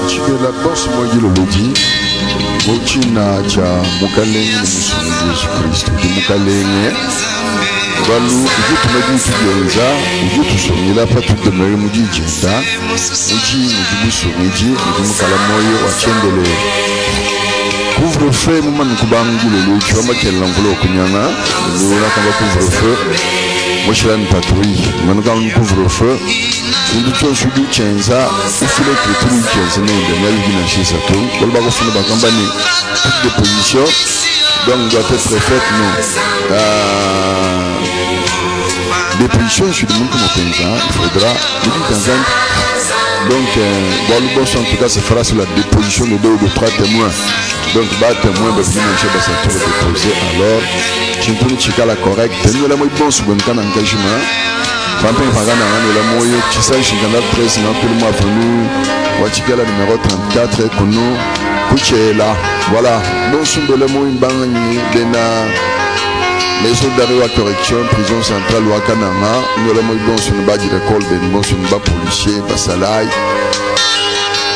chikela boss moji lolodi mochina cha mukalenge musumu Yesu Kristo di mukalenge balu ujutu maji tuyenza ujutu somila patu demere muji jenda muji musumu mukala moyo wachendele couvre-feu mama nkubangu lolo choma kella ngolo kunyanga lolo kamba couvre-feu moshira ni patrouille manuka couvre-feu ndu chonsu du chenza ufile krituru chenza nende ngali bina shisa to kolba ko funa bakamba ni toute déposition donc doit être faite non déposition je demande comment pensa il faudra donc bon le boss en tout cas se fera sur la déposition de 2 ou 3 témoins donc bah témoin va venir chez basa tout déposer alors tu peux checker la correcte nous la moi bon sur bon can engagement pampe pagana ngane la moyo chisa shingana presse na tout le mois venu wachika la numéro 34 kono kuchela voilà bon sur le moyo mbangani bena maison d'arrêt à correction prison centrale ou à Kanama nous la moyo bon sur le bas de l'école ben bon sur le bas policier bas salai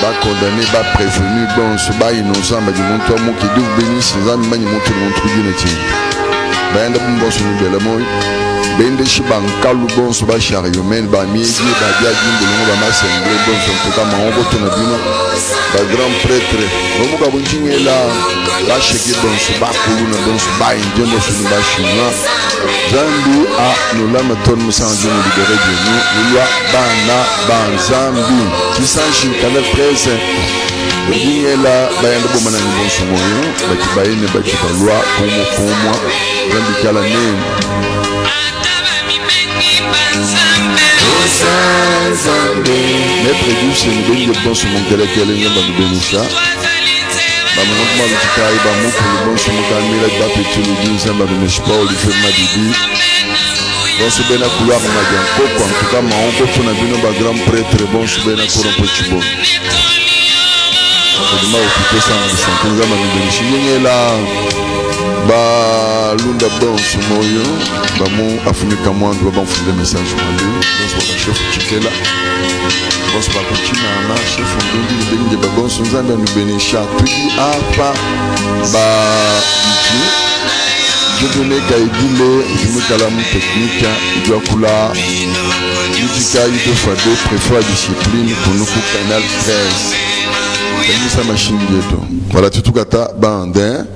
bas condamné bas prévenu bon ce bas innocent bas du montant mo qui doit bénir ces âmes mani monter mon truc d'une étienne ben bon sur le la moyo bende shiba nkalu bonso ba chariot men ba miezi ba diadi mbulungu ba masengle bonso ntoka maongo tona bino ba grand prêtre nomu ka bunjingela la sheke bonso ba kuluna bonso ba indemo sunu ba chinois zambi a nolama ton musanjo mu libéré de nous loi bana banzambi kisanshi kana 13 bingela ba yanda bomana ni bonso moyo ba kibaine ba kibalwa komo zambi kala name Maître Dieu, c'est une bonne réponse sur mon calcul, il y a une bonne chose. Bah, mon oncle m'a dit qu'il va monter le bon sur mon calme, il va péter le dieu, ça m'a donné pas, il fait ma bibi. Bon, c'est bien à couloir, on m'a dit un peu, en tout cas, ma oncle, on a vu nos grand prêtre, bon, c'est bien à couloir, un petit bon. On m'a occupé ça, on m'a donné un peu, ba lunda bon sumoyo ba mo afunika mwandu ba mfunde message mwandu donc ba chef chikela boss ba kuchina na chef ndundi benje ba bon sunzanda nu benisha tudi apa ba je donne kaidile imukala mu technique doit kula musical de fois deux préfère discipline pour nous pour canal 13 et ça machine ghetto voilà tout kata bande.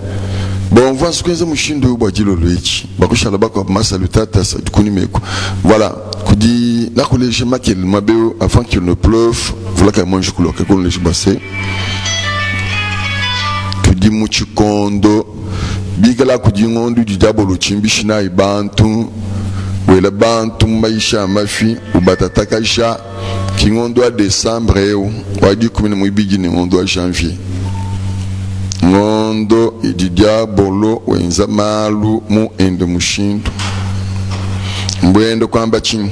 Bon, on voit ce que nous avons fait de Boadilo Loichi. Bakoshala bako masalutata kunimeko. Voilà. Kudi na collège makel mabeo avant qu'il ne pleuve. Voilà que moi je couleur que collège bassé. Kudi muchi kondo. Bigala kudi ngondo du diabolo chimbishina ibantu. Wela bantu maisha mafi ubatatakaisha kingondo a décembre eo. Wadi kumina mwibigi ni ngondo a janvier. Ngondo ididia bolo wenza malu mu ende mushindu mbwendo kwamba chini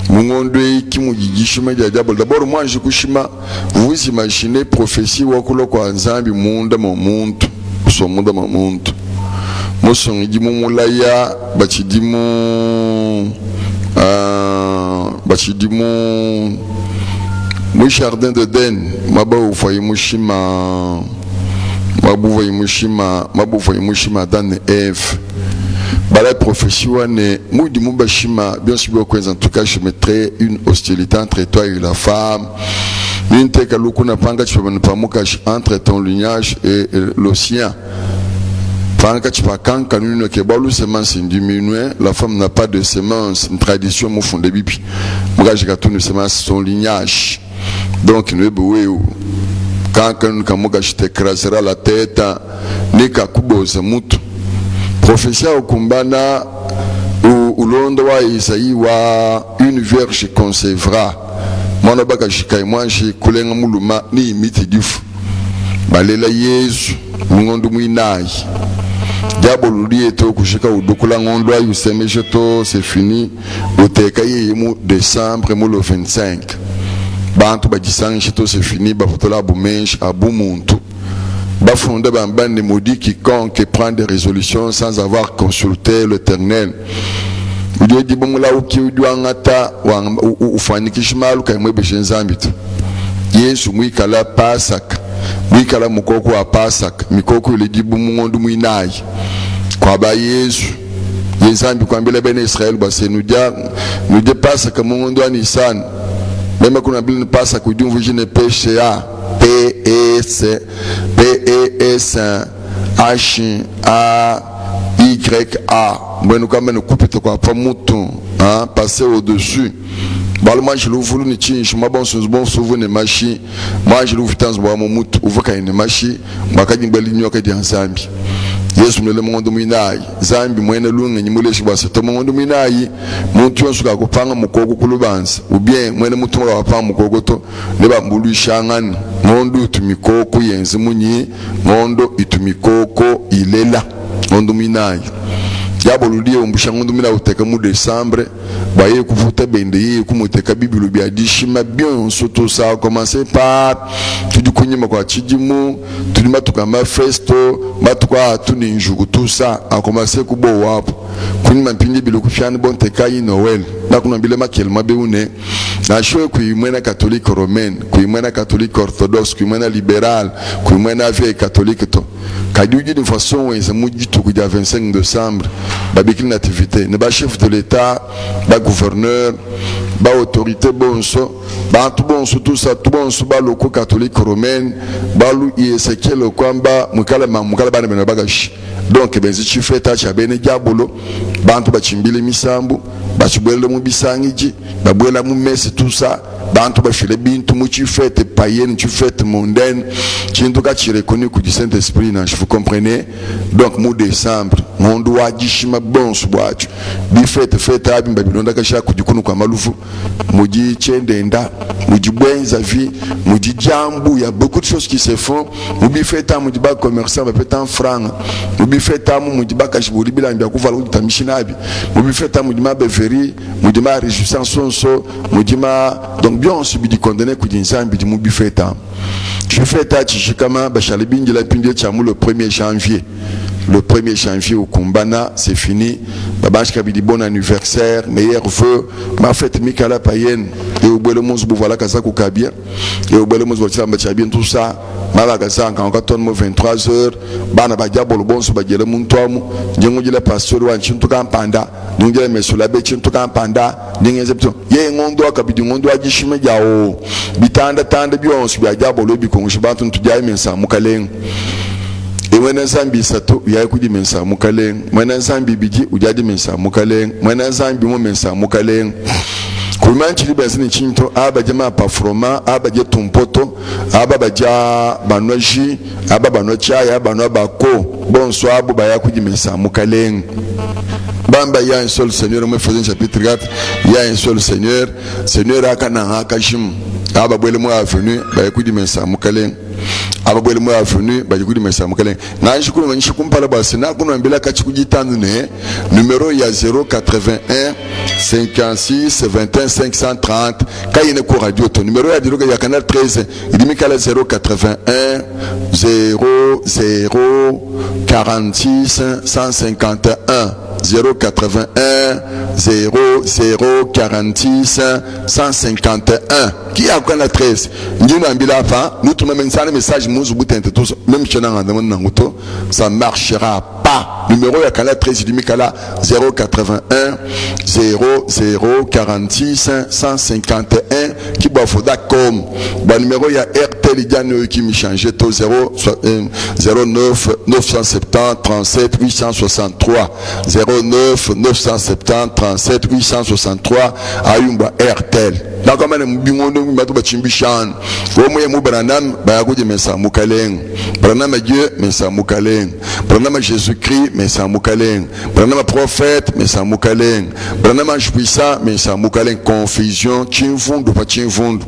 mungondo iki mujigishima ya diabolo d'abord moi je kushima vous imaginez prophétie wakulo kwa nzambi munda mu muntu so munda mu muntu musongi mu mulaya bachidimu mu jardin de Den maba ufayi mushima mabuva imushima dan Eve bala prophétie wane mudi mubashima bien sûr en tout cas je mettrai une hostilité entre toi et la femme ninte kalukuna panga chibana pamuka entre ton lignage et le sien panga chipakanka nuno ke balu semence diminuer la femme n'a pas de semence une tradition mo fond de bibi mugaje katunu semence son lignage donc nous éboué quand kamuka t'écrasera la tête nika kuboza mutu prophétie okumbana ulondo wa Isaïe wa une vierge concevra mwana baka shikai mwanji kulenga muluma ni imiti difu balela Yesu mungondo mwinai diabolo lieto kushika udukula ngondo ayu semejeto c'est fini uteka yemu décembre mu le 25 bantu bajisangi to c'est fini bafotola bumenshi abumuntu bafonde bambande maudit quiconque prend des résolutions sans avoir consulté l'Éternel. Dieu dit bon là où qui doit ngata ou fanikishmalu kaimwe beshenzambit Yesu mwikala Pasaka mwikala mukoko wa Pasaka mikoko ile dibu mungondu mwinayi kwa ba Yesu Yenzambi kwambile bene Israel base nudia Pasaka mungondu anisan même kuna bile Pasaka kujumvu jine PCA PES HAYA bueno kama kupita kwa pamutu passer au-dessus. Moi je l'ouvre le nichi, je m'abonne bon souvent ne machi. Moi je l'ouvre tant bois mon mout, ouvre quand ne machi, makadi belinyo ka di ensemble. Yesu mele monde minai, zambi mwene lunga nyimule shi basa to monde minai, muntu onsuka kupanga mukoko kulubanza. Ou bien mwene mutu wa panga mukoko to ne ba mbulu shangani. Mondo itumikoko yenzi munyi, mondo itumikoko ilela. Mondo minai. Yaboludie umbusha ngundu mina uteka mu décembre baye kufuta bende ye kumuteka bibulu bya dishima bien surtout ça a commencé par tudukunyima kwa chijimu tulima tukama festo batukwa tuni njugu tout ça a commencé kubo wapo kunyima mpindi bilu kufyani bon tekai Noël na kuna bile makel mabeune na shwe kuimwena catholique romaine kuimwena catholique orthodoxe kuimwena libéral kuimwena vieille catholique to kaduji de façon wenza mujitu kuja 25 décembre babikini nativité ne ba chef de l'état ba gouverneur ba autorité bonso ba tout bonso tout ça tout bonso ba loko catholique romaine ba lu Ezekiel kwamba mukala bana bena bagashi donc benzi chifeta cha bene diabolo bantu bachimbile misambu bachibwele mu bisangiji babwela mu messe tout ça bantu bashile bintu mu chifete païenne chifete mondaine chintu ka chireconnu ku du Saint-Esprit na vous comprenez donc mu décembre mondo wa jishima bonso bwachu bi fete abi babilonda ka shaku dikunu kwa malufu muji chendenda muji bwenza vie muji jambu il y a beaucoup de choses qui se font mubi fete muji ba commerçant ba petan franc mubi fete muji ba kashibuli bilambia kuvala utamishina abi mubi fete muji ma beveri muji ma réjouissance sonso muji ma donc bien on subit du condamné ku dinsambi di mubi fete je fais ta chikama bachalibingi la pindi chamu le 1er janvier. Le 1er janvier au Kumbana, c'est fini. Babash Kabidi, bon anniversaire, meilleur vœu. Ma fête Mikala Payen, et au Belemos Bouvala Kazakou Kabia, et au Belemos Botsamba Chabien, tout ça. Malagaza, quand on tourne 23 heures, Banabaya Bolbon, Subagela Muntomu, Djangula Pastor, Chintukan Panda, Dunga Mesulabe, Chintukan Panda, Dingazepto, Yengondo Kabidi, Mondo Agishime Yao, Bitanda Tanda Bions, Biagabolo, Bikon, Shibatun to Diamensa, Mukaleng. Et when Zambi Sato, Yakudi Mensa Mukaleng, when Zambi Bidi, Ujadi Mensa Mukaleng, when Zambi Mensa Mukaleng. Kumanchi libazini chinto, Abajama Pafroma, Abaja Tumpoto, Abaja Banoji, Ababanochaya, Banobako, bonsoir, Bayakudi Mensa Mukaleng. Bamba, il y a un seul Seigneur, me faisait un chapitre 4, il y a un seul Seigneur, Seigneur Akana Akashim, Ababwele moi venu, Bayakudi Mensa Mukaleng. Ababwele moi venu bayikudi mesa mukale na nshukuru manishukuru pala basi na kuna mbela kachikujitanu ne numéro ya 081 56 21 530 kayine ko radio to numéro ya diroga ya canal 13 idimikala 081 00 46 151 081 00 46 151 qui a quand la 13 nous ambila pas nous tout même ça le message nous boutin tous même chez ça marchera pas numéro ya canal 13 du Mikala 081 00 46 151 qui va faudra comme bon numéro ya RTL il qui me change tout 09 970 37 863 09 970 37 863 ayumba RTL na kama ni mbingondo mbatu bachimbishan womo mu Branham bayakuje Mensa Mukaleng Branham Dieu Mensa Mukaleng Branham Jésus-Christ Mensa Mukaleng Branham prophète Mensa Mukaleng Branham puissant Mensa Mukaleng confusion chimfundu pa chimfundu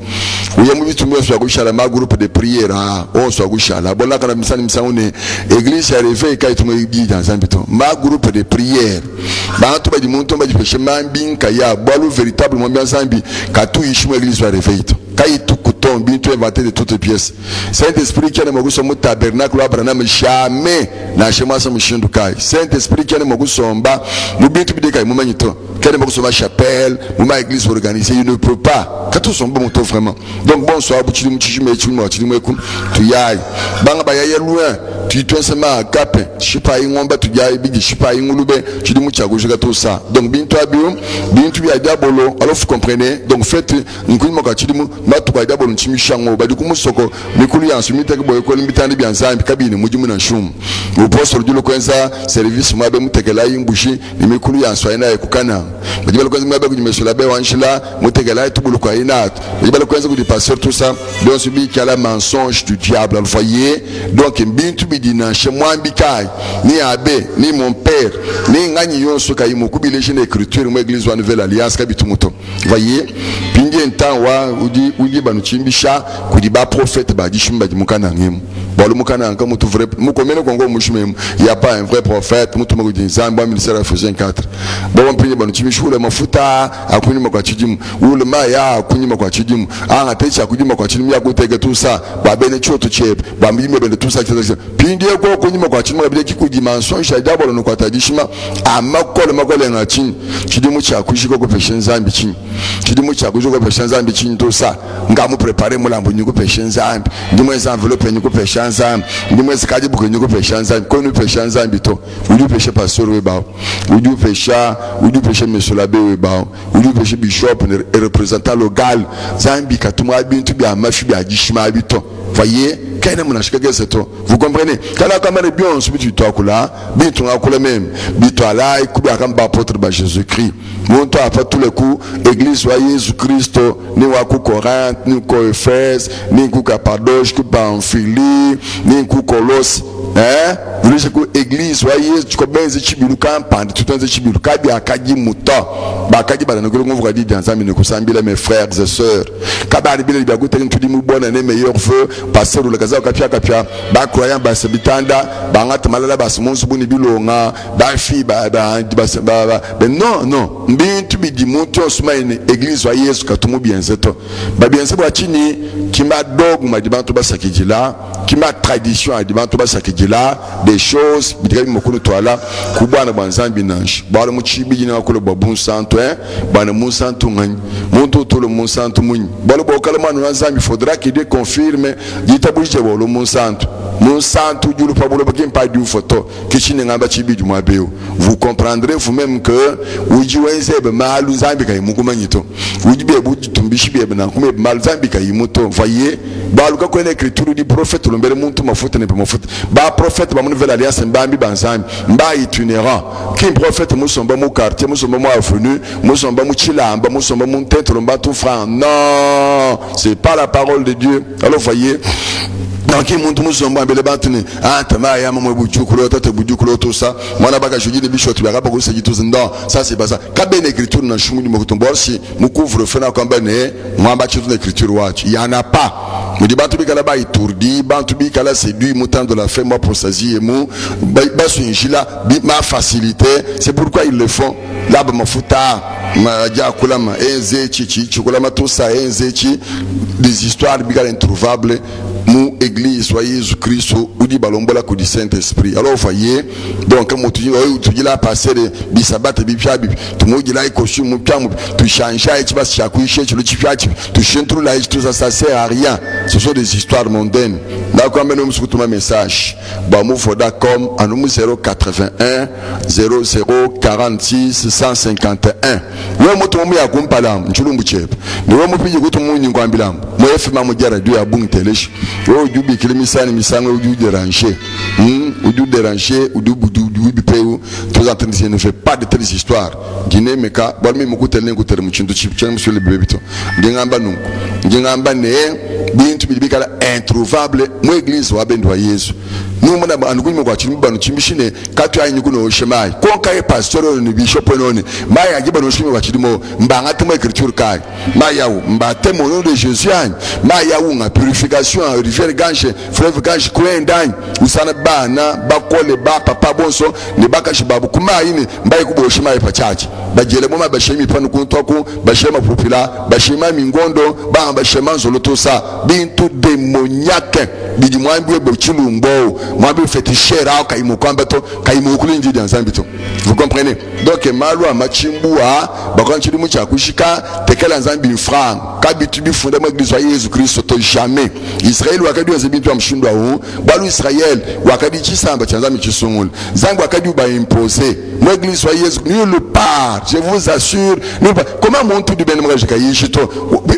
uye mu bitumwe so agushala ma groupe de prière on so agushala bona kana misani misaune église ya réveil kai tumwe bi dans un biton ma groupe de prière ba to ba di monto ba di peche mambin kaya bolu véritablement bien zambi katu ishimo église ya réveil to Kai tout coton, bintu inventé de toutes pièces. Saint-Esprit qui a moguso mu tabernacle Abraham jamais na chema sa mushindu kai. Saint-Esprit qui a moguso mba mu bintu bideka mu manito. Qui a moguso ma chapelle, mu ma église organisée, il ne peut pas. Quand tout son bon moto vraiment. Donc bonsoir, buchi muchi mechi mu ati mu ekum tu yai. Banga ba ya loin. Tu te sema cap, chipa ingomba tu yai bigi chipa ingulube, tu dis mucha gojuga tout ça. Donc bintu abium, bintu ya diabolo, alors vous comprenez. Donc faites nkuni makati mu matu ba diabolo nchimishango ba dikumu soko mikulu ya nsumita ko ko limitandi byanzambi kabini mujimu na shum. Upostolo julo kwenza service mwabe mutegela imbushi ni mikulu ya nswaina ekukana. Bajibalo kwenza mwabe kujimesula be wanshila mutegela tubulu kwa ina. Bajibalo kwenza kudi pasteur tout ça, donc subi qui a la mensonge du diable, vous voyez. Donc bintu bidina chez moi bikai ni abe ni mon père ni ngani yonso kai mukubile jine écriture mu église wa nouvelle alliance kabitumuto. Vous voyez. Pingi ntawa udi banuchimbisha kudi ba prophète ba dishimba dimukana ngemu. Bolo mukana nka mutu vrai mukomene kongo mushimemu. Il y a pas un vrai prophète mutu mugudi nzamba ministère Ephésiens 4. Bon pingi banuchimbisha ule mafuta akuni makwachidimu ule maya akuni makwachidimu anga techa akuni kwachini ya gutege tout ça ba bene choto chep ba mbime bene tout ça pingi ko akuni makwachidimu ba bile kiku dimension sha dabolo no kwatadishima amakole makole ngachini chidimu cha kushiko ko peshen zambi chini chidimu cha kushiko ko peshen zambi chini tout ça ngamu préparer mulambo nyuko peshen zambi ndimwe za enveloppe nyuko peshen zambi ndimwe zikaji buko nyuko peshen zambi ko nu peshen zambi to udu peshe pastor we ba udu peshe monsieur l'abbé we ba udu peshe bishop et représentant local zambi katuma bintu bya mafi bya gishima abito voyez kaina munashika geseto vous comprenez kana kamera bien subitu twakula bintu ngakula même bitu ala ikubi akamba apôtre ba Jésus-Christ monto après tous les coups église wa Jésus Christ ni wa ku Corinthe ni ko Éphèse ni ku Cappadoce ku Pamphylie ni ku Colosse vous voyez que église wa Jésus tu kobenze chibilu kampande tutenze chibilu kabi akaji muto bakaji bana ngolo ngovuka di danzami ne kusambila mes frères et sœurs kabali bile bya guteka ntudi mu bona ne meilleur feu pasteur le kaza kapia ba croyant ba sebitanda ba ngata malala ba simonsu buni bilonga ba fi ba non mbintu bidi muntu osuma ine église wa Yesu katumu bienzeto ba bienzeto wa chini kima dogma di bantu basakijila kima tradition di bantu basakijila des choses bidika mokolo toala kubana banzambi nanshi ba mu chibi na ko babun santo bana musanto ngani muntu to le musanto munyi ba lo bokala manu nzambi faudra qu'il confirme ditabuje bo lo musanto julu pabolo bakim pa du photo kishine ngamba chibi du mabeo vous comprendrez vous-même que uji wenze be malu zambi kai mukumanyito uji be buji tumbishi be na kuma malu zambi kai muto voyez ba luka ko l'écriture du prophète lombere muntu mafuta ne pe mafuta ba prophète ba mu nouvelle alliance mbambi banzambi mba itinérant qui prophète musomba mu quartier musomba mu avenue musomba mu chilamba musomba mu tête lomba tout franc non c'est pas la parole de Dieu alors voyez donc muntu musomba mbele batuni tama ya mama bujukulo tata bujukulo tout ça mwana baka jujini bishop ya kapa ko sejitu non ça c'est pas ça kabe l'écriture na shumu ni mokutomborsi mukouvre fena kwamba ne mwamba chitu na écriture watch il y en a pas mu di bantu bikala ba itourdi bantu bikala séduit mutant de la fin moi prosasie et mu ba swinjila ma facilité c'est pourquoi ils le font là ba mafuta ma ja kulama enze chichi chikulama tout ça enze chi des histoires bikala introuvables mu église soit Jésus Christ ou di balombola ko di Saint-Esprit alors voyez donc comme tu dis là passer de bisabat bibia bibi tu mo gila costume mu piamu tu change et bas chakuishe tu le chifiati tu chentru là tout ça ça sert à rien ce sont des histoires mondaines là quand même nous écoutons un message ba mu foda comme en numéro 081 0046 151 we moto mu ya kumpala mchulumbu chepe ni we mu piji kutu mu nyingwambila mo efima mu jara dio ya bungi teleshi o jubi kilimisa ni misango udu déranger udu déranger udu bipeu tous en train de ne fait pas de telles histoires Guinée meka balmi mukutele ngutele muchindu chipchana monsieur le bébé ngamba ne bintu bibikala introuvable mu église wa bendwa Yesu nous mona ba anuguni kwa chimbi banu chimbishine katu ayi nyukuno shemai konka e pastor ni bishop noni maya giba no shimi wa chidimo mbanga temo écriture kai maya u mbate mo nom de Jésus an maya u nga purification rivière fleuve gange kwendani usana bana bakole ba papa bonso ne bakashi babu kuma yini mbai kubo shima ya pachachi bajele moma bashemi panu kuntoku bashema popula bashema mingondo ba bashema nzolotosa bintu demoniaque bidi mwambi bechilumbo mwambi féticheur kaimo kwambato kaimo kulindi danzambito. Vous comprenez? Donc malu amachimbua bakanchiri mucha kushika tekela nzambi franc kabitu bi fondement de Jésus Christ to jamais Israël wakadi nzabintu amshindwa hu balu Israël wakadi chisamba chanzami chisungul zangu wakadi ba imposer moi église Jésus nulle part, je vous assure nulle part. Comment mon tout du ben moi jikayishito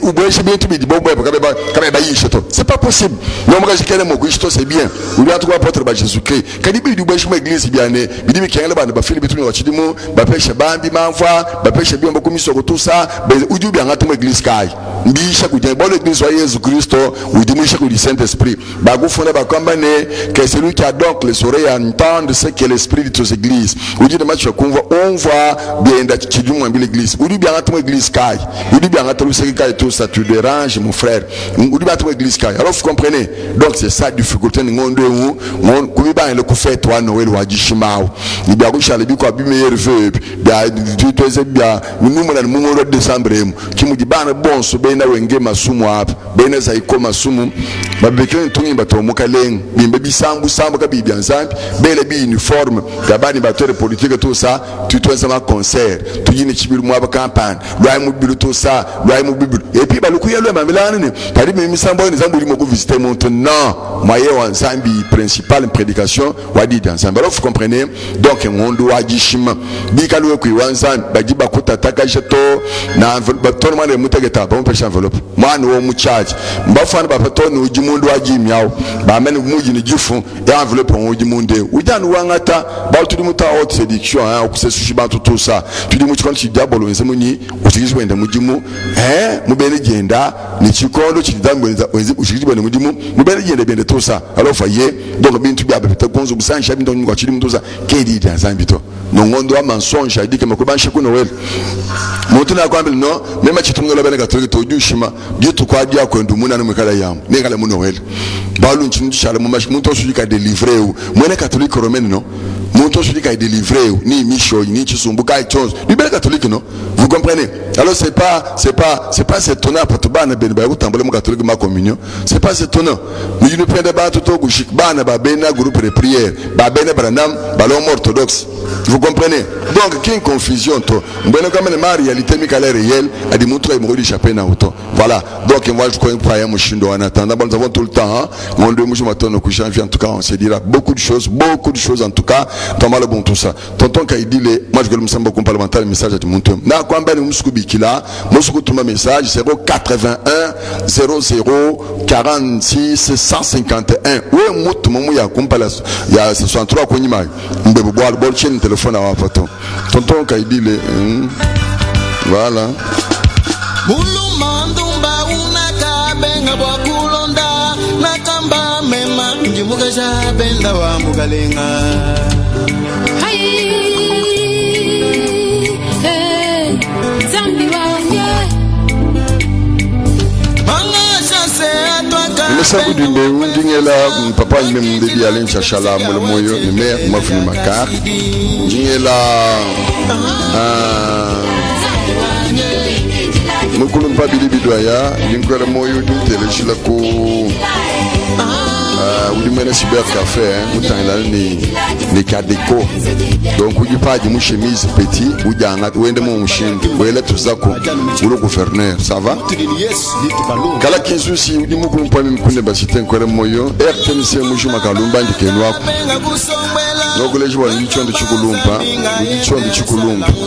ou boyeshi bintu bi bobo kabeba yishito, c'est pas possible. Moi moi jikele mo kuishito c'est bien ou bien toi apôtre ba Jésus Christ kadi bi du boyeshi mo église bien né bidi bi kengele ba fili bitu ni wachidimo ba peshe bambi manfa ba peshe biombo komisoko tout ça uju bi ngatu mo église kai mbisha kujya bon l'église de Jésus Christ ou dimisha du Saint-Esprit ba gufuna ba kombane que celui qui a donc les oreilles à entendre ce que l'esprit dit aux églises uju de match konva on voit bien d'être qui du moins l'église uju bi ngatu mo église kai uju bi ngatu ce kai tout ça tu dérange mon frère uju bi ngatu église kai. Alors vous comprenez, donc c'est ça difficulté ngondo on kubiba le kufet wa Noël wa jishimao ni bia kusha le bi ko bi meilleur vœu bia du toze bia nous mo na mo ro décembre ki mu di bana bon so be na wenge masumu ap be na zai ko masumu ba be ke ntungi bato mukaleng bimbe bisambu sambu ka bibia nzambi be le bi uniforme ya bani bato politique tout ça tu toze ma concert tu yini chibiru mo ba campagne loi mu bilu tout ça loi mu bilu et puis ba lu ku yelo ma milane ne tadi me misambo ni zambu mo ko visiter maintenant moyen wa nzambi principal prédication wa di ensemble. Alors vous comprenez, donc on doit jishima bikalu ku wanzan bajiba kutataka jeto na enveloppe tout le monde mutageta ba mpesha enveloppe moi no mu charge mbafana ba pato no jimundu aji miao ba men muji ni jifu ya enveloppe on jimunde ujan wangata ba tout muta haute séduction hein ku se sushiba tout ça tu dis mu chikondi diabolo nsemuni usigizwe nda mujimu mubene genda ni chikondo chidamboneza usigizwe nda mujimu mubene genda bien de tout ça. Alors voyez donc bintu bia beta konzo busancha bindo ngwa chiri mtoza kedi dia zambito no ngondo amansonja idike makubanshe ku Noel mutuna kwambe no mema chitungelo bene katolika tojushima bitu kwa dia kwendo muna no mekala yamu nekala mu Noel balu nchindu chala mu mashi muntu osujika délivrer ou mwene catholique romaine no muntu osujika délivrer ou ni misho ni chisumbuka chose du bene catholique no. Vous comprenez? Alors c'est pas étonnant pour tout bana ben ba kutambole mu catholique ma communion, c'est pas étonnant. Nous ne prenons pas tout au gushik bana ba bena groupe de prière ba bena branam ba l'homme orthodoxe. Vous comprenez? Donc qu'il y a une confusion to mbona kama ni ma réalité mikala réelle a dit montre mo échapper na auto. Voilà. Donc moi je crois pas ya mushindo en attendant nous avons tout le temps mon deux mushi matono ku janvier en tout cas on se dira beaucoup de choses en tout cas toma le bon tout ça. Tonton Kaidile moi je veux me samba complémentaire message à tout monde. Na kwamba ni msukubikila musuku tuma message 081 00 46 151 we mutu mumu ya kumpala ya 63 kwenye mai mbebo bwa bolchen téléphone à photo tonton Kaidile voilà bulumandumba unakabenga bwa kulonda nakamba mema njimugasha benda wa mugalenga Sabu du mbeu ndingela papa ni mdebi Alain Chachala mo moyo ni mère mafuni makar ndingela mukulu mpabili bidwaya ndinkwera moyo dintelejila ko udi mena cyber café mutangala ni kadeko donc udi paji mu chemise petit ujanga wende mu mushindu wele tuzako uro gouverneur ça va kala kinsusi udi mukulu mpami mkunde basite nkwere moyo RTNC mujuma kalumba ndikenwa donc les joueurs ni chondo chikulumba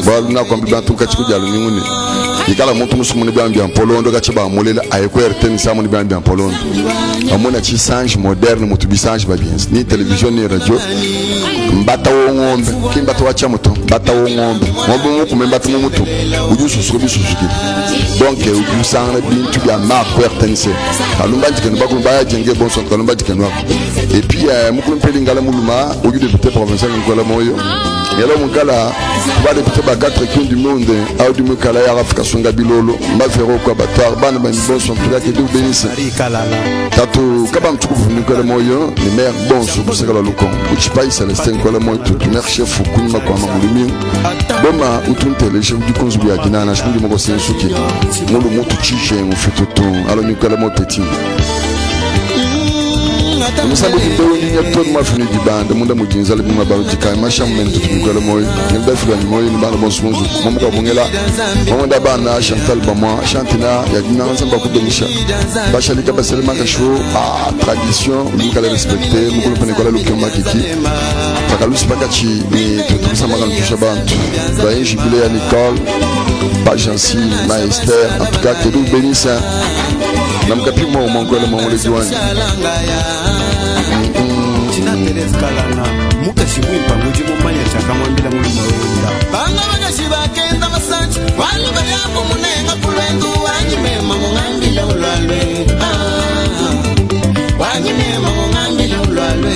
balu na kwambi bantu kachikujalo ningune ikala muntu musumuni bambi ampolondo gachiba mulela ayeko RTNC amuni bambi ampolondo amona chi sange moderne mutu bisange babiens ni télévision ni radio mbata wo ngombe kimbata wa chamuto mbata wo ngombe ngombe muku mbata mutu ujusu susuki donc ujusanga bintu bya marque RTNC kalumba dikeno bakulu baya jenge bon son kalumba dikeno et puis mukulu mpeli ngala muluma uju député provincial ngola moyo yelo mukala va député ba 4 équipes du monde a du mukala ya Afrika songa bilolo mba fero kwa batar bana ba bon son tout que Dieu bénisse tato kaba mtukufu nikole moyo ni mère bon so kusakala loko uchipai Celestin kole moyo tout mère chef kunima kwa mamulumi boma utuntele chef du konzu ya kinana shikundi moko sensuki mulu mutu chiche mfututu alo nikole moyo petit Musa bukindo ni todo ma fini di banda munda mujinza le bima bawo dikai masha mento tukole moyo ni da filo ni moyo ni bana bonso mungu momo ka bongela momo da bana Chantal Bama chantina ya dina nzamba ku domisha basha lika basele maka show a tradition luka le respecter mukulu pene kola luki makiki takalusi pakachi ni tutusa maka ntusha bantu ba jubilé à l'école pas Jancy Maester en tout cas que Dieu bénisse namkapi mo mongole mo le diwani Kalana mukashi mwimpa muji mumanya chaka mwambila muli mawenda banga bagashi bakenda masanchi wali bayako munenga kulwendu wanyimema mungambila ulwalwe wanyimema mungambila ulwalwe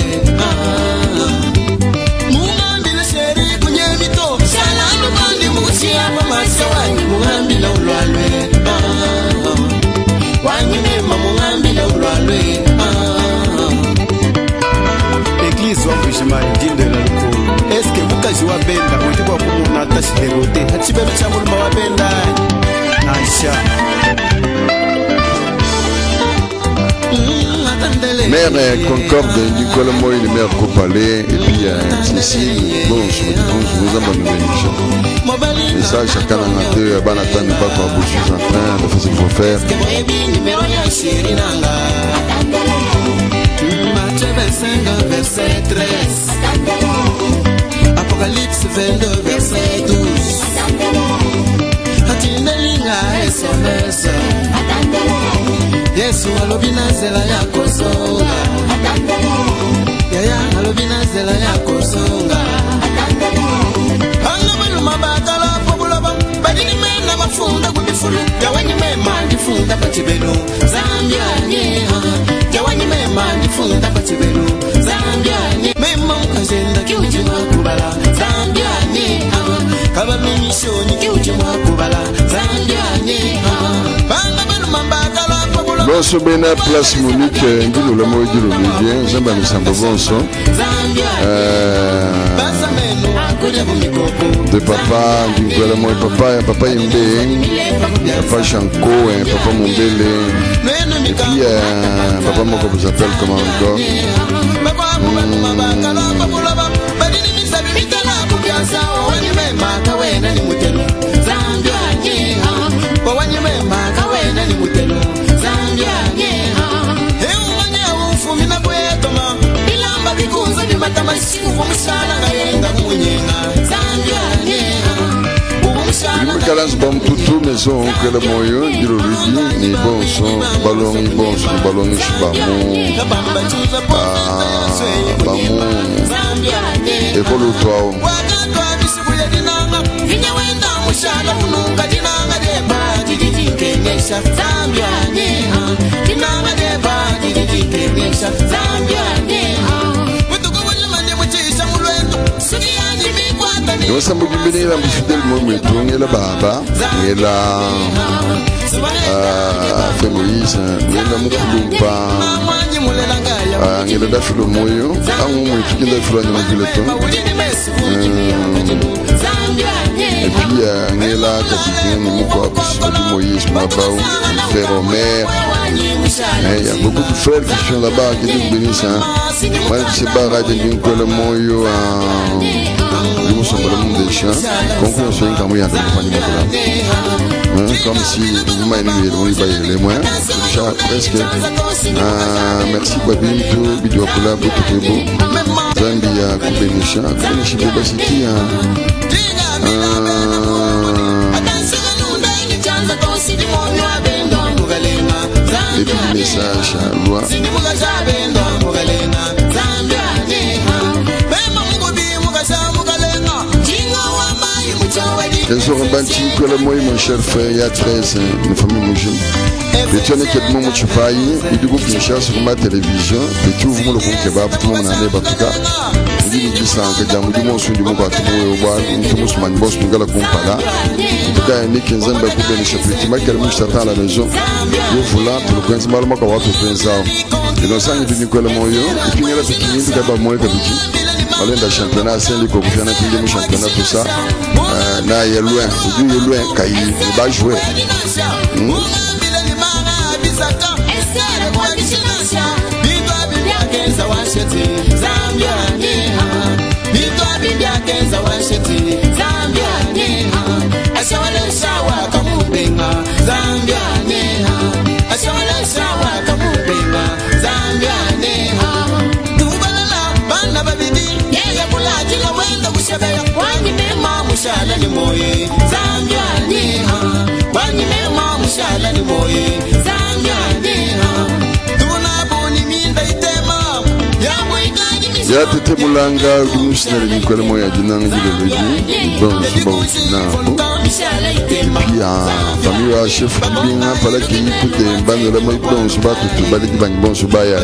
mungambila sheri kunye mito shalalu bandi mushi hapa masya wanyi mungambila ulwalwe wanyimema mungambila ulwalwe Église wa kushimani dinde la luko eske mukazi wa benda mwiti kwa kumuna atashi degote hachibebe cha muluma wa benda Aisha Mère Concorde du Colomoy, le maire Copalé, et puis Cécile, bon, je vous en bénéficie. Et ça, chacun en a deux, Banatan n'est pas quoi, je suis en train de faire ce qu'il faut faire. Matthieu 25, verset 13. Apocalypse 22, verset 12. Atinelinga SMS. Yesu alobina zela yako songa. Yaya alobina zela yako songa. Anga maluma batala populaba. Badini mena mafunda kudifulu. Yawanyi mema difunda patibelu. Zambia nyeha. Yawanyi mema difunda patibelu. Zambia nye. Mema mkajenda kiuji mwakubala. Zambia nyeha. Kaba mimishoni kiuji mwakubala. Zambia nyeha. Anga maluma batala. Bonso bena place Monique ngilo la moyo dilo bien zamba misambo bonso de papa ngilo la moyo papa yembe papa Janko papa Mondele et puis papa moko vous appelle comment encore Kalans bom tutu maison que le moyo dilo ludi ni bon son ballon shibamu bamu ekolo twao Nous sommes venus à fidèle moment et la baba et la Moïse et la Moukoulumpa et la Dafilo Moyo à un moment qui est la et puis et la capitaine Moïse Mabao frère Omer il y a beaucoup de frères qui sont là-bas qui nous bénissent moi je sais pas radio que le Moyo nous sommes dans le monde des chiens, comme si vous m'avez dit les moyens, presque. Merci Babi, tout Bidio Kula, Boutoubo, Zambia, Kubenisha, Kubenisha, Basiti. Et puis le message à loi. Les Orbanti, que le moyen, mon cher frère, il y a 13, une famille Moujou. Et tu en es quel moment tu failles, et du coup, tu cherches sur ma télévision, et tu ouvres le compte kebab, tout le monde en est, en tout cas. Dini Kisanka, Jamudimo Sundimo, Musulman Boss Mungala Kumpala. En tout cas, Nick Nzemba Koubé, le chapitre, Michael Mouchata à la maison. Yo Fula, pour le prince Malma Kawato Prince. Et dans ça, il y a Nicolas Moyo, et puis il y a la petite minute, il y a Moyo Kabiki. Allez dans le championnat, c'est le championnat, tout ça. Là, il y a loin, il y a loin, quand il va jouer. Mushala ni moye Zambia ni ha Wani mema mushala ni moye Zambia ni ha Tuna boni minda itema Ya mwikaji Ya tete mulanga Gumusnere Nicolas Moya Dinang Jilologi Bon Suba Usina Puis famille à chef Binga Pala qui écoute Bande la Bon Suba Tout Baliki Bang Bon Suba Ya